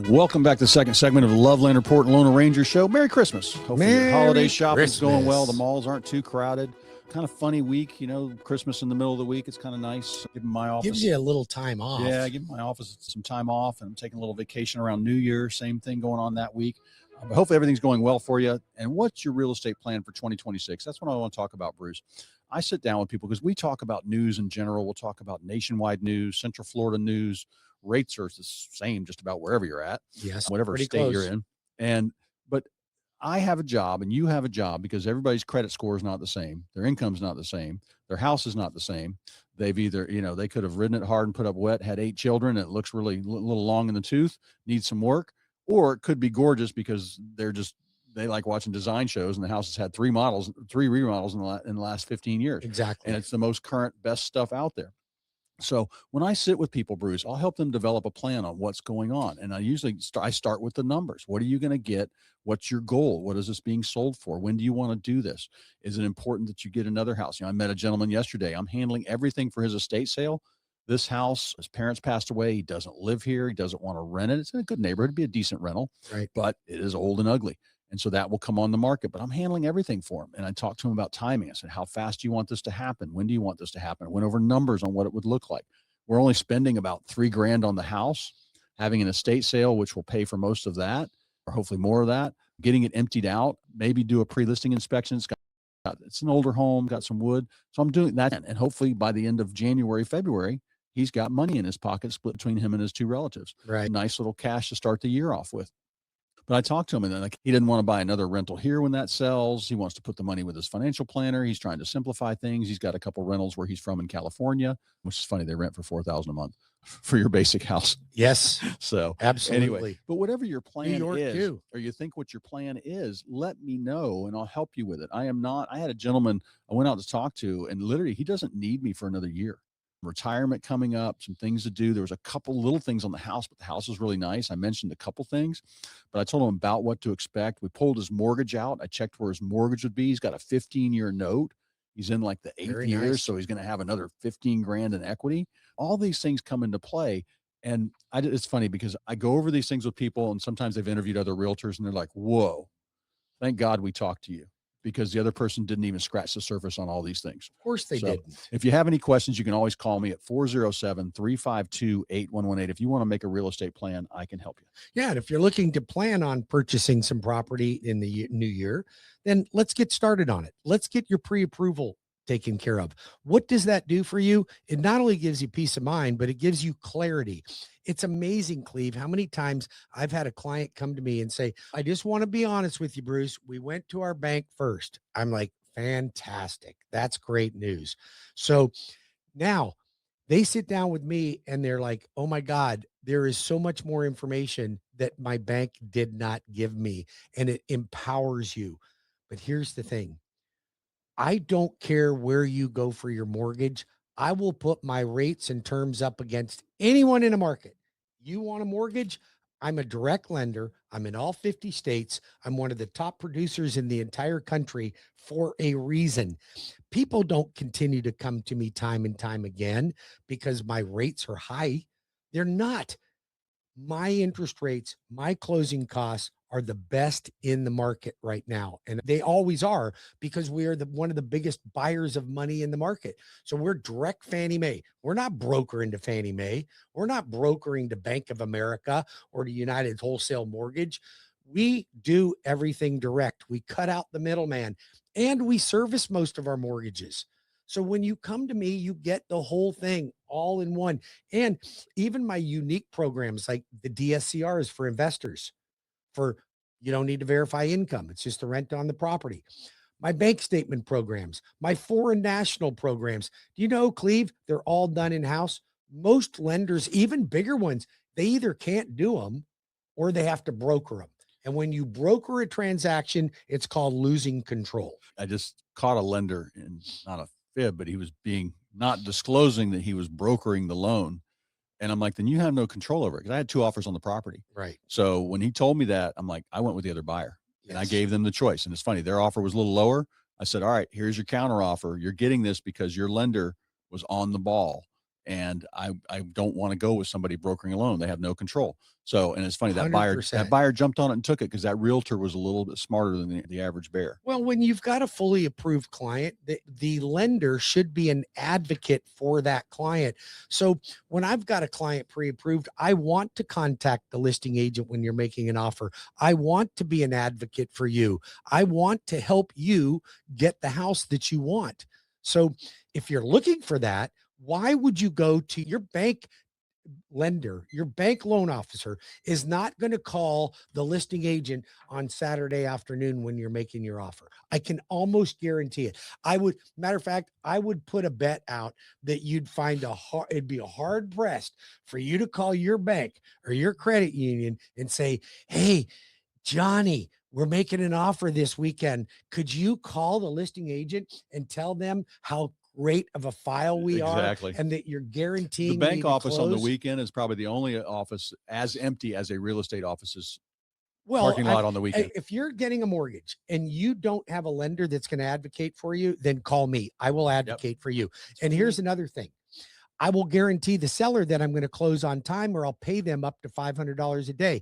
Welcome back to the second segment of the Loveland Report and Loan Arranger Show. Merry Christmas. Hopefully your holiday shopping's going well. The malls aren't too crowded. Kind of funny week, you know, Christmas in the middle of the week. It's kind of nice. Giving my office. Gives you a little time off. Yeah, giving my office some time off, and I'm taking a little vacation around New Year. Same thing going on that week. But hopefully everything's going well for you. And what's your real estate plan for 2026? That's what I want to talk about, Bruce. I sit down with people because we talk about news in general. We'll talk about nationwide news, Central Florida news. Rates are the same just about wherever you're at. Yes, whatever state close. You're in. But I have a job and you have a job because everybody's credit score is not the same. Their income's not the same. Their house is not the same. They've either, they could have ridden it hard and put up wet, had 8 children. It looks really a little long in the tooth, needs some work, or it could be gorgeous because they like watching design shows and the house has had 3 remodels in the last 15 years. Exactly. And it's the most current, best stuff out there. So when I sit with people, Bruce, I'll help them develop a plan on what's going on. And I usually start with the numbers. What are you going to get? What's your goal? What is this being sold for? When do you want to do this? Is it important that you get another house? I met a gentleman yesterday. I'm handling everything for his estate sale. This house, his parents passed away. He doesn't live here. He doesn't want to rent it. It's in a good neighborhood. It'd be a decent rental, right? But it is old and ugly. And so that will come on the market, but I'm handling everything for him. And I talked to him about timing. I said, how fast do you want this to happen? When do you want this to happen? I went over numbers on what it would look like. We're only spending about $3,000 on the house, having an estate sale, which will pay for most of that, or hopefully more of that, getting it emptied out, maybe do a pre-listing inspection. It's an older home, got some wood. So I'm doing that. And hopefully by the end of January, February, he's got money in his pocket split between him and his 2 relatives. Right. Nice little cash to start the year off with. But I talked to him and then he didn't want to buy another rental here when that sells. He wants to put the money with his financial planner. He's trying to simplify things. He's got a couple rentals where he's from in California, which is funny. They rent for $4,000 a month for your basic house. Yes. So absolutely. Anyway, but whatever your plan New York is, too. or you think what your plan is, let me know and I'll help you with it. I had a gentleman I went out to talk to and literally he doesn't need me for another year. Retirement coming up, some things to do. There was a couple little things on the house, but the house was really nice. I mentioned a couple things, but I told him about what to expect. We pulled his mortgage out. I checked where his mortgage would be. He's got a 15-year note. He's in like the 8th year, so he's going to have another $15,000 in equity. All these things come into play. And it's funny because I go over these things with people and sometimes they've interviewed other realtors and they're like, whoa, thank God we talked to you. Because the other person didn't even scratch the surface on all these things. Of course they didn't. If you have any questions, you can always call me at 407-352-8118. If you want to make a real estate plan, I can help you. Yeah. And if you're looking to plan on purchasing some property in the new year, then let's get started on it. Let's get your pre-approval taken care of. What does that do for you? It not only gives you peace of mind, but it gives you clarity. It's amazing, Cleve, how many times I've had a client come to me and say, I just want to be honest with you, Bruce. We went to our bank first. I'm like, fantastic. That's great news. So now they sit down with me and they're like, oh my God, there is so much more information that my bank did not give me, and it empowers you. But here's the thing. I don't care where you go for your mortgage. I will put my rates and terms up against anyone in a market. You want a mortgage? I'm a direct lender. I'm in all 50 states. I'm one of the top producers in the entire country for a reason. People don't continue to come to me time and time again because my rates are high. They're not. My interest rates, my closing costs are the best in the market right now. And they always are because we are one of the biggest buyers of money in the market. So we're direct Fannie Mae. We're not brokering to Fannie Mae. We're not brokering to Bank of America or to United Wholesale Mortgage. We do everything direct. We cut out the middleman and we service most of our mortgages. So when you come to me, you get the whole thing all in one. And even my unique programs like the DSCRs for investors, you don't need to verify income. It's just the rent on the property. My bank statement programs, my foreign national programs. Do you know, Cleve, they're all done in-house. Most lenders, even bigger ones, they either can't do them or they have to broker them. And when you broker a transaction, it's called losing control. I just caught a lender in not a fib, but he was not disclosing that he was brokering the loan. And I'm like, then you have no control over it. Cause I had 2 offers on the property. Right. So when he told me that, I'm like, I went with the other buyer and I gave them the choice. And it's funny, their offer was a little lower. I said, all right, here's your counter offer. You're getting this because your lender was on the ball and I don't want to go with somebody brokering a loan. They have no control. So, and it's funny that 100%. buyer jumped on it and took it because that realtor was a little bit smarter than the average bear. Well, when you've got a fully approved client, the lender should be an advocate for that client. So when I've got a client pre-approved, I want to contact the listing agent when you're making an offer. I want to be an advocate for you. I want to help you get the house that you want. So if you're looking for that, why would you go to your bank lender? Your bank loan officer is not going to call the listing agent on Saturday afternoon when you're making your offer. I can almost guarantee it. Matter of fact, I would put a bet out that you'd find it'd be a hard pressed for you to call your bank or your credit union and say, "Hey, Johnny, we're making an offer this weekend. Could you call the listing agent and tell them how great of a file we are and that you're The guaranteeing bank me to office on the close?" weekend is probably the only office as empty as a real estate office's Well, parking lot on the weekend. if you're getting a mortgage and you don't have a lender that's going to advocate for you, then call me. I will advocate for you. And here's another thing. I will guarantee the seller that I'm going to close on time, or I'll pay them up to $500 a day.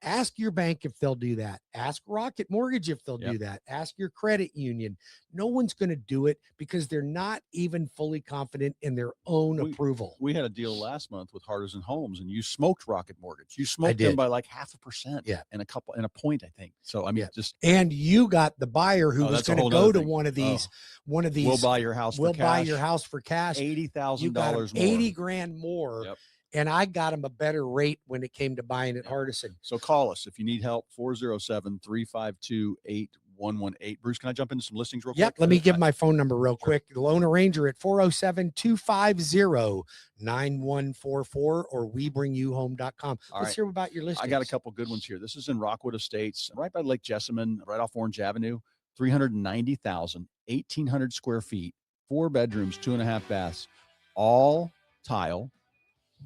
Ask your bank if they'll do that. Ask Rocket Mortgage if they'll do that. Ask your credit union. No one's going to do it because they're not even fully confident in their own approval. We had a deal last month with Hardison Homes, and you smoked Rocket Mortgage. You smoked did. them by like 0.5%. Yeah. And a point, I think. So I mean, and you got the buyer who was going to go to one of these. We'll buy your house. We'll buy your house for cash. $80,000 more. $80,000 more. Yep. And I got him a better rate when it came to buying at Hardison. So call us if you need help. 407-352-8118. Bruce, can I jump into some listings real quick? Yep. Let me give my phone number real quick. The Loan Arranger at 407-250-9144 or webringyouhome.com. Let's hear about your listings. I got a couple good ones here. This is in Rockwood Estates, right by Lake Jessamine, right off Orange Avenue. 390,000, 1,800 square feet, 4 bedrooms, 2.5 baths, all tile.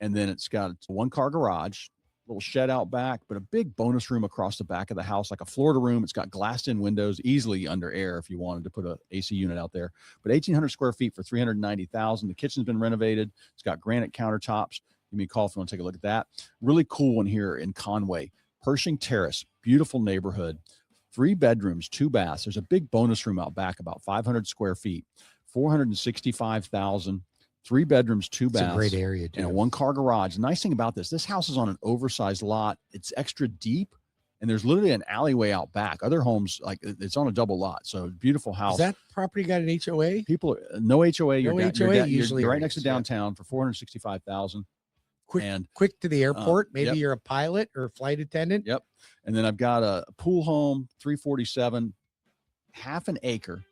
And then it's got a 1-car garage, little shed out back, but a big bonus room across the back of the house, like a Florida room. It's got glassed in windows, easily under air if you wanted to put an AC unit out there. But 1,800 square feet for 390,000. The kitchen's been renovated. It's got granite countertops. Give me a call if you want to take a look at that. Really cool one here in Conway, Pershing Terrace, beautiful neighborhood. 3 bedrooms, 2 baths. There's a big bonus room out back, about 500 square feet, 465,000. 3 bedrooms, 2 baths. It's a great area, too. And a 1-car garage. The nice thing about this house is on an oversized lot. It's extra deep, and there's literally an alleyway out back. Other homes, like it's on a double lot. So beautiful house. Is that property got an HOA? People, no HOA. Usually you're right next to downtown for 465,000. Quick to the airport. Maybe you're a pilot or a flight attendant. Yep. And then I've got a pool home, 347, half an acre.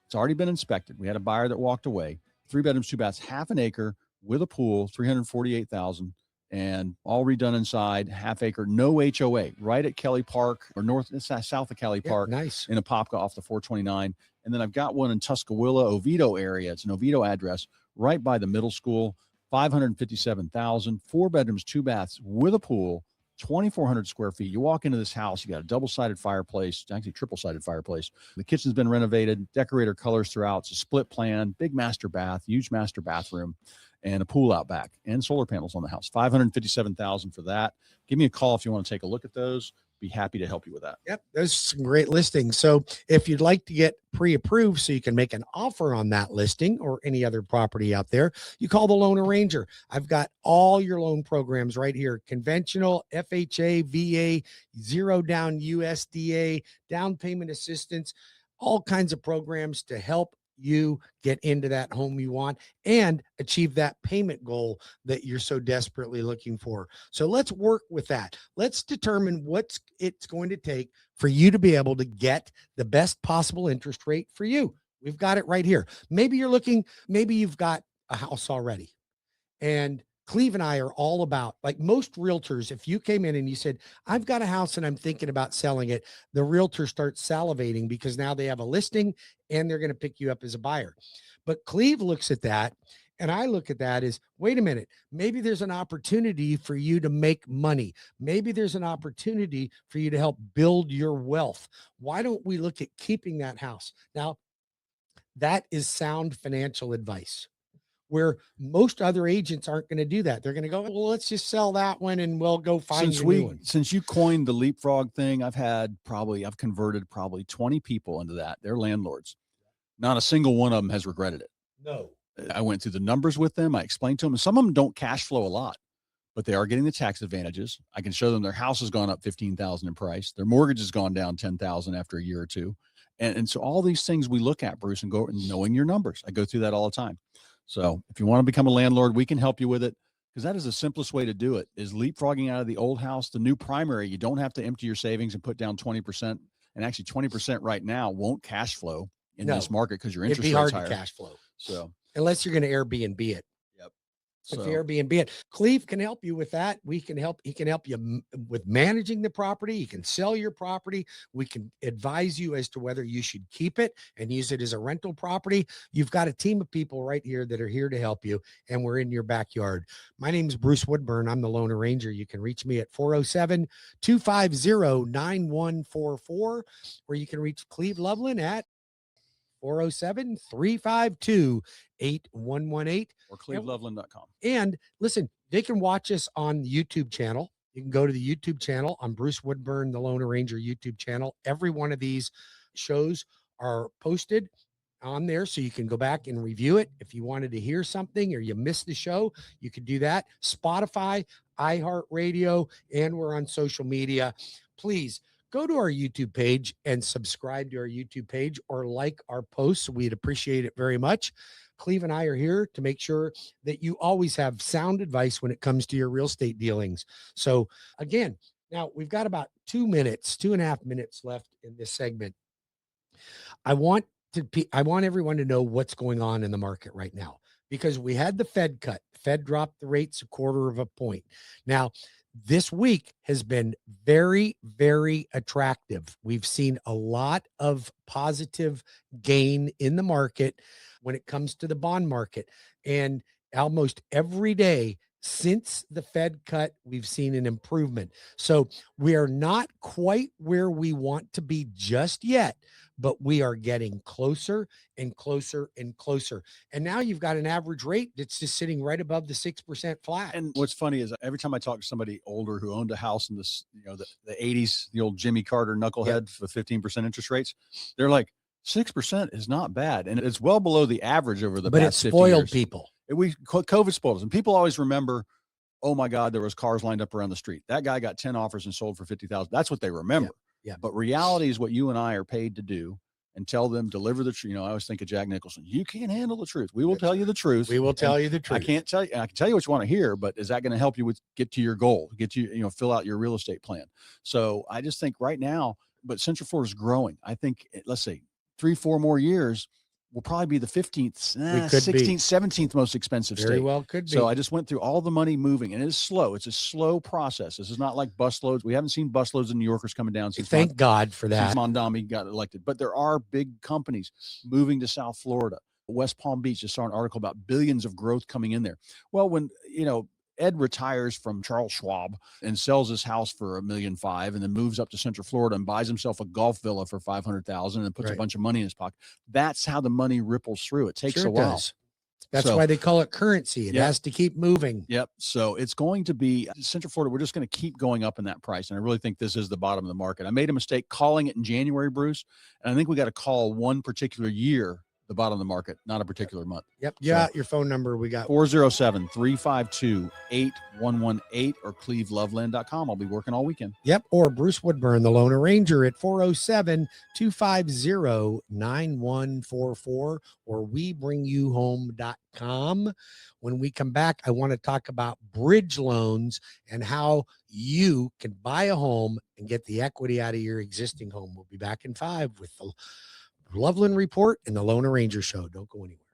It's already been inspected. We had a buyer that walked away. 3 bedrooms, 2 baths, half an acre with a pool, 348,000, and all redone inside, half acre, no HOA, right at Kelly Park or south of Kelly Park. Nice. In Apopka off the 429. And then I've got one in Tuscaloosa, Oviedo area. It's an Oviedo address right by the middle school, 557,000, 4 bedrooms, 2 baths with a pool, 2,400 square feet. You walk into this house, you got a double-sided fireplace, actually triple-sided fireplace. The kitchen's been renovated, decorator colors throughout. It's a split plan, big master bath, huge master bathroom, and a pool out back, and solar panels on the house. 557,000 for that. Give me a call if you want to take a look at those. Be happy to help you with that. Yep, those are some great listings. So if you'd like to get pre-approved so you can make an offer on that listing or any other property out there, you call the Loan Arranger. I've got all your loan programs right here: conventional, FHA, VA, zero down USDA, down payment assistance, all kinds of programs to help you get into that home you want and achieve that payment goal that you're so desperately looking for. So let's work with that. Let's determine what it's going to take for you to be able to get the best possible interest rate for you. We've got it right here. Maybe you've got a house already, and Cleve and I are all about, like most realtors, if you came in and you said, I've got a house and I'm thinking about selling it, the realtor starts salivating because now they have a listing and they're going to pick you up as a buyer. But Cleve looks at that, and I look at that as, wait a minute, maybe there's an opportunity for you to make money. Maybe there's an opportunity for you to help build your wealth. Why don't we look at keeping that house? Now, that is sound financial advice. where most other agents aren't going to do that. They're going to go, well, let's just sell that one and we'll go find a new one. Since you coined the leapfrog thing, I've converted probably 20 people into that. They're landlords. Not a single one of them has regretted it. No. I went through the numbers with them. I explained to them, and some of them don't cash flow a lot, but they are getting the tax advantages. I can show them their house has gone up 15,000 in price. Their mortgage has gone down 10,000 after a year or two. And so all these things we look at, Bruce, and go and knowing your numbers. I go through that all the time. So if you want to become a landlord, we can help you with it, because that is the simplest way to do it, is leapfrogging out of the old house. The new primary, you don't have to empty your savings and put down 20%. And actually 20% right now won't cash flow in this market because your interest rate's higher. It'd be hard to cash flow. So unless you're going to Airbnb it. Yep. If you Airbnb it, Cleve can help you with that. He can help you with managing the property. He can sell your property. We can advise you as to whether you should keep it and use it as a rental property. You've got a team of people right here that are here to help you, and we're in your backyard. My name is Bruce Woodburn. I'm the Lone Ranger. You can reach me at 407-250-9144, or you can reach Cleve Loveland at 407-352-8118 or cleveloveland.com. And listen, they can watch us on the YouTube channel. You can go to the YouTube channel on Bruce Woodburn, the Lone Ranger YouTube channel. Every one of these shows are posted on there, so you can go back and review it. If you wanted to hear something or you missed the show, you could do that. Spotify, iHeartRadio, and we're on social media. Please go to our YouTube page and subscribe to our YouTube page, or like our posts. We'd appreciate it very much. Cleve and I are here to make sure that you always have sound advice when it comes to your real estate dealings. So again, now we've got about 2.5 minutes left in this segment. I want everyone to know what's going on in the market right now, because we had the Fed cut. Fed dropped the rates 1/4 point. Now, this week has been very, very attractive. We've seen a lot of positive gain in the market when it comes to the bond market. And almost every day since the Fed cut, we've seen an improvement. So we are not quite where we want to be just yet, but we are getting closer and closer and closer. And now you've got an average rate that's just sitting right above the 6% flat. And what's funny is every time I talk to somebody older who owned a house in this, the 80s, the old Jimmy Carter knucklehead with 15% interest rates, they're like, 6% is not bad. And it's well below the average over the past 50 years. But it spoiled people. COVID spoiled us. And people always remember, oh my God, there was cars lined up around the street. That guy got 10 offers and sold for 50,000. That's what they remember. Yeah. But reality is what you and I are paid to do, and tell them, deliver the truth. I always think of Jack Nicholson. You can't handle the truth. We will tell you the truth. We will tell you the truth. I can tell you what you want to hear, but is that going to help you get to your goal, fill out your real estate plan? So I just think right now, but Central Florida is growing. I think, let's say 3-4 more years, will probably be the 15th, 16th, 17th most expensive state. Very well could be. So I just went through all the money moving, and it is slow. It's a slow process. This is not like busloads. We haven't seen busloads of New Yorkers coming down since Thank God for that. Since Mondami got elected. But there are big companies moving to South Florida. West Palm Beach just saw an article about billions of growth coming in there. Well, when Ed retires from Charles Schwab and sells his house for $1.5 million, and then moves up to Central Florida and buys himself a golf villa for $500,000 and puts a bunch of money in his pocket. That's how the money ripples through. It takes a while. That's why they call it currency. It has to keep moving. Yep. So it's going to be Central Florida. We're just going to keep going up in that price. And I really think this is the bottom of the market. I made a mistake calling it in January, Bruce. And I think we got to call one particular year the bottom of the market, not a particular month. Yep. Yeah. So, your phone number, we got 407-352-8118 or cleveloveland.com. I'll be working all weekend. Yep. Or Bruce Woodburn, the Lone Ranger, at 407-250-9144 or webringyouhome.com. When we come back, I want to talk about bridge loans and how you can buy a home and get the equity out of your existing home. We'll be back in 5 with the Loveland Report and the Lone Ranger Show. Don't go anywhere.